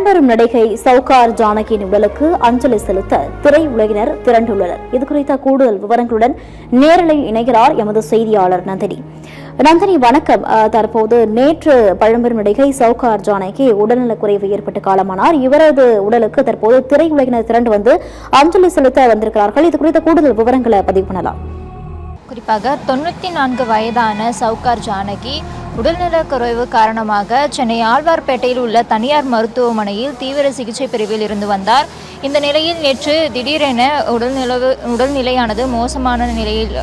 பழம்பெரும் நடிகை சவுகார் ஜானகியின் உடலுக்கு அஞ்சலி செலுத்த திரையுலகினர் திரண்டுள்ளனர். இதுகுறித்த கூடுதல் விவரங்களுடன் நேரலையில் இணைகிறார் எமது செய்தியாளர் நந்தினி. நந்தினி, வணக்கம். தற்போது நேற்று பழம்பெரும் நடிகை சவுகார் ஜானகி உடல்நலக்குறைவு ஏற்பட்டு காலமானார். இவரது உடலுக்கு தற்போது திரையுலகினர் திரண்டு வந்து அஞ்சலி செலுத்த வந்திருக்கிறார்கள். இது குறித்த கூடுதல் விவரங்களை பதிவு பண்ணலாம். குறிப்பாக 94 வயதான சவுகார் ஜானகி உடல்நலக்குறைவு காரணமாக சென்னை ஆழ்வார்பேட்டையில் உள்ள தனியார் மருத்துவமனையில் தீவிர சிகிச்சை பிரிவில் இருந்து வந்தார். இந்த நிலையில் நேற்று திடீரென உடல்நிலையானது மோசமான நிலையில்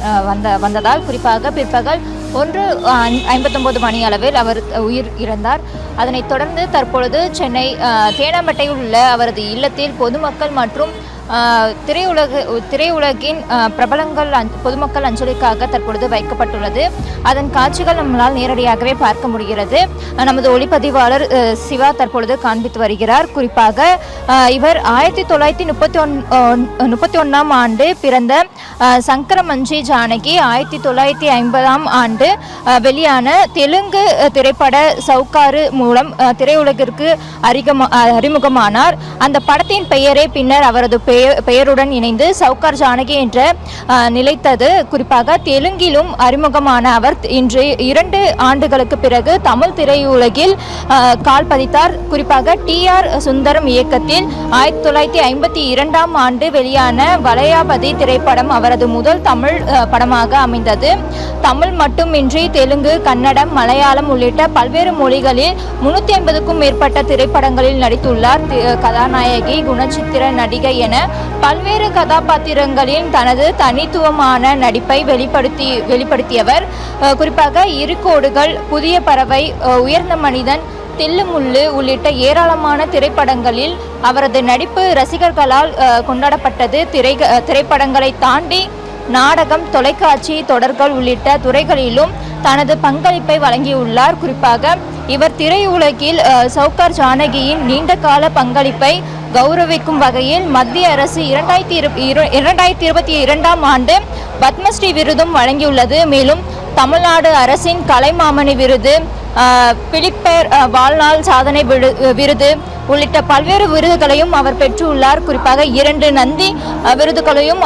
வந்ததால் குறிப்பாக பிற்பகல் 1:59 மணி அளவில் அவர் உயிர் இழந்தார். அதனைத் தொடர்ந்து தற்பொழுது சென்னை தேனாம்பேட்டையில் உள்ள அவரது இல்லத்தில் பொதுமக்கள் மற்றும் திரையுலகின் பிரபலங்கள் பொதுமக்கள் அஞ்சலிக்காக தற்பொழுது வைக்கப்பட்டுள்ளது. அதன் காட்சிகள் நம்மளால் நேரடியாகவே பார்க்க முடிகிறது. நமது ஒளிப்பதிவாளர் சிவா தற்பொழுது காண்பித்து வருகிறார். குறிப்பாக இவர் 1931ஆம் ஆண்டு பிறந்த சங்கரமஞ்சி ஜானகி 1950ஆம் ஆண்டு வெளியான தெலுங்கு திரைப்பட சவுகாரு மூலம் திரையுலகிற்கு அறிமுகமானார். அந்த படத்தின் பெயரே பின்னர் அவரது பெயருடன் இணைந்து சவுகார் ஜானகி என்ற நிலைத்தது. குறிப்பாக தெலுங்கிலும் அறிமுகமான அவர் இன்று 2 ஆண்டுகளுக்கு பிறகு தமிழ் திரையுலகில் கால் பதித்தார். குறிப்பாக TR சுந்தரம் இயக்கத்தில் 1952ஆம் ஆண்டு வெளியான வளையாபதி திரைப்படம் அவரது முதல் தமிழ் படமாக அமைந்தது. தமிழ் மட்டுமின்றி தெலுங்கு, கன்னடம், மலையாளம் உள்ளிட்ட பல்வேறு மொழிகளில் 350க்கும் மேற்பட்ட திரைப்படங்களில் நடித்துள்ளார். கதாநாயகி, குணச்சித்திர நடிகை என பல்வேறு கதாபாத்திரங்களில் தனது தனித்துவமான நடிப்பை வெளிப்படுத்தியவர். குறிப்பாக இருகோடுகள், புதிய பறவை, உயர்ந்த மனிதன், தில்லுமுள்ளு உள்ளிட்ட ஏராளமான திரைப்படங்களில் அவரது நடிப்பு ரசிகர்களால் கொண்டாடப்பட்டது. திரைப்படங்களை தாண்டி நாடகம், தொலைக்காட்சி தொடர்கள் உள்ளிட்ட துறைகளிலும் தனது பங்களிப்பை வழங்கியுள்ளார். குறிப்பாக இவர் திரையுலகில் சவுகார் ஜானகியின் நீண்டகால பங்களிப்பை கௌரவிக்கும் வகையில் மத்திய அரசு 2022ஆம் ஆண்டு பத்மஸ்ரீ விருதும் வழங்கியுள்ளது. மேலும் தமிழ்நாடு அரசின் கலைமாமணி விருது, பிலிப்பேர் வாழ்நாள் சாதனை விருது உள்ளிட்ட பல்வேறு விருதுகளையும் அவர் பெற்றுள்ளார். குறிப்பாக 2 நந்தி விருதுகளையும்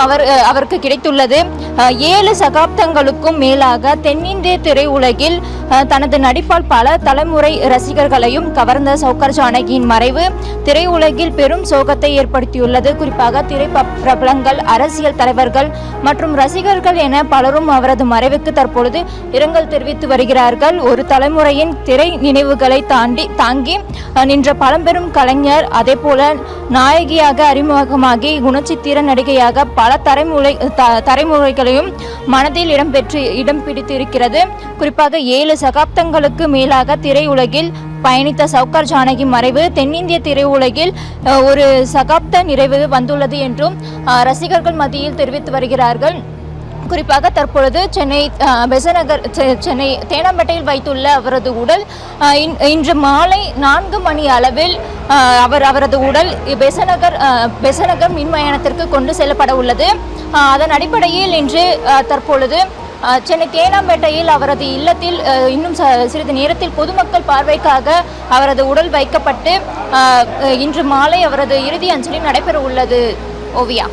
அவருக்கு கிடைத்துள்ளது. 7 சகாப்தங்களுக்கும் மேலாக தென்னிந்திய திரையுலகில் தனது நடிப்பால் பல தலைமுறை ரசிகர்களையும் கவர்ந்த சவுகார் ஜானகியின் மறைவு திரையுலகில் பெரும் சோகத்தை ஏற்படுத்தியுள்ளது. குறிப்பாக திரைப்பிரபலங்கள், அரசியல் தலைவர்கள் மற்றும் ரசிகர்கள் என பலரும் அவரது மறைவுக்கு தற்பொழுது இரங்கல் தெரிவித்து வருகிறார்கள். ஒரு தலைமுறையின் திரை நினைவுகளை தாங்கி நின்ற பழம்பெரும் கலைஞர், அதே போல நாயகியாக அறிமுகமாகி குணச்சித்திர நடிகையாக பல தலைமுறைகளையும் மனதில் இடம் பிடித்திருக்கிறது. குறிப்பாக 7 சகாப்தங்களுக்கு மேலாக திரையுலகில் பயணித்த சவுகார் ஜானகி மறைவு தென்னிந்திய திரையுலகில் ஒரு சகாப்த நிறைவு வந்துள்ளது என்றும் ரசிகர்கள் மத்தியில் தெரிவித்து வருகிறார்கள். குறிப்பாக தற்பொழுது சென்னை தேனாம்பேட்டையில் வைத்துள்ள அவரது உடல் இன்று மாலை 4 மணி அளவில் அவரது உடல் பெசநகர் மின்மயானத்திற்கு கொண்டு செல்லப்பட உள்ளது. அதன் அடிப்படையில் இன்று தற்பொழுது சென்னை தேனாம்பேட்டையில் அவரது இல்லத்தில் இன்னும் சிறிது நேரத்தில் பொதுமக்கள் பார்வைக்காக அவரது உடல் வைக்கப்பட்டு இன்று மாலை அவரது இறுதி அஞ்சலி நடைபெற உள்ளது. ஓவியா.